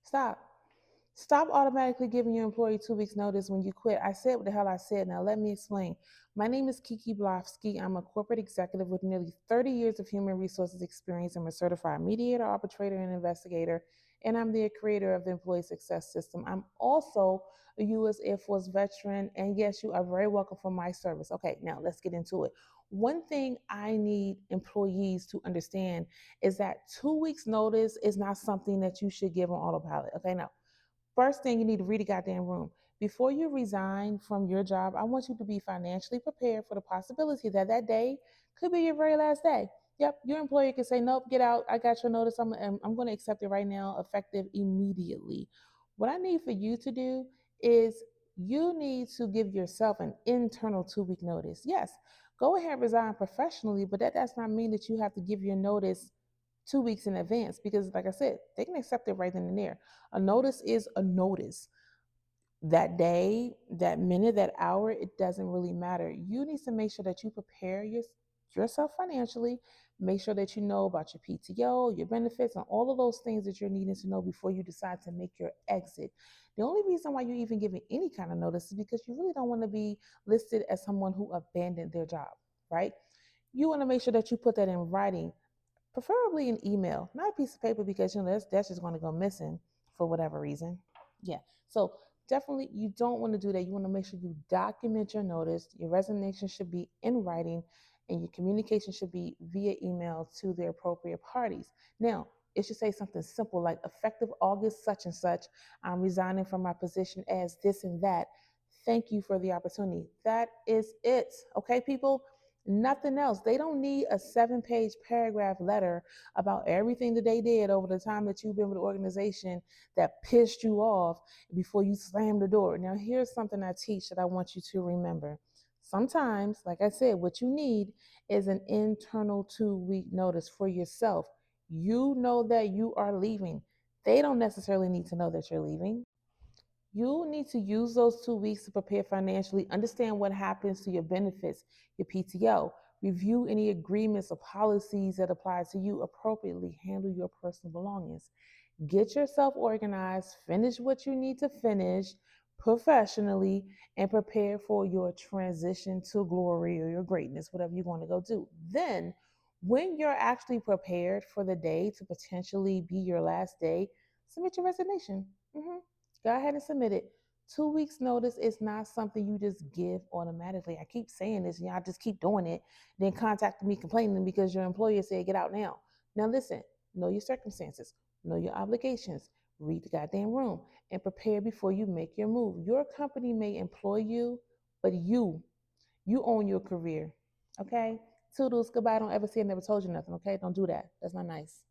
Stop. Stop automatically giving your employee 2 weeks notice when you quit. I said what the hell I said. Now let me explain. My name is Kiki Blofsky. I'm a corporate executive with nearly 30 years of human resources experience. I'm a certified mediator, arbitrator, and investigator, and I'm the creator of the Employee Success System. I'm also a U.S. Air Force veteran, and yes, you are very welcome for my service. Okay, now let's get into it. One thing I need employees to understand is that 2 weeks notice is not something that you should give on autopilot. Okay, now first thing, you need to read a goddamn room. Before you resign from your job, I want you to be financially prepared for the possibility that that day could be your very last day. Yep, your employer can say, nope, get out. I got your notice. I'm going to accept it right now, effective immediately. What I need for you to do is you need to give yourself an internal 2 week notice. Yes, go ahead and resign professionally, but that does not mean that you have to give your notice 2 weeks in advance because, like I said, they can accept it right then and there. A notice is a notice. That day, that minute, that hour, it doesn't really matter. You need to make sure that you prepare yourself financially. Make sure that you know about your PTO, your benefits, and all of those things that you're needing to know before you decide to make your exit. The only reason why you're even giving any kind of notice is because you really don't want to be listed as someone who abandoned their job, right? You want to make sure that you put that in writing, preferably an email, not a piece of paper because that's just going to go missing for whatever reason. Yeah. So definitely you don't want to do that. You want to make sure you document your notice. Your resignation should be in writing and your communication should be via email to the appropriate parties. Now, it should say something simple like effective August such and such, I'm resigning from my position as this and that. Thank you for the opportunity. That is it. Okay, people? Nothing else. They don't need a 7 page paragraph letter about everything that they did over the time that you've been with the organization that pissed you off before you slam the door. Now, here's something I teach that I want you to remember. Sometimes, like I said, what you need is an internal 2 week notice for yourself. You know that you are leaving. They don't necessarily need to know that you're leaving. You need to use those 2 weeks to prepare financially, understand what happens to your benefits, your PTO, review any agreements or policies that apply to you appropriately, handle your personal belongings. Get yourself organized, finish what you need to finish professionally, and prepare for your transition to glory or your greatness, whatever you want to go do. Then, when you're actually prepared for the day to potentially be your last day, submit your resignation. Go ahead and submit it. 2 weeks notice is not something you just give automatically. I keep saying this, and y'all just keep doing it, then contacting me complaining because your employer said get out now. Now listen, know your circumstances, know your obligations, read the goddamn room, and prepare before you make your move. Your company may employ you, but you own your career. Okay? Toodles, goodbye. Don't ever say I never told you nothing, okay? Don't do that. That's not nice.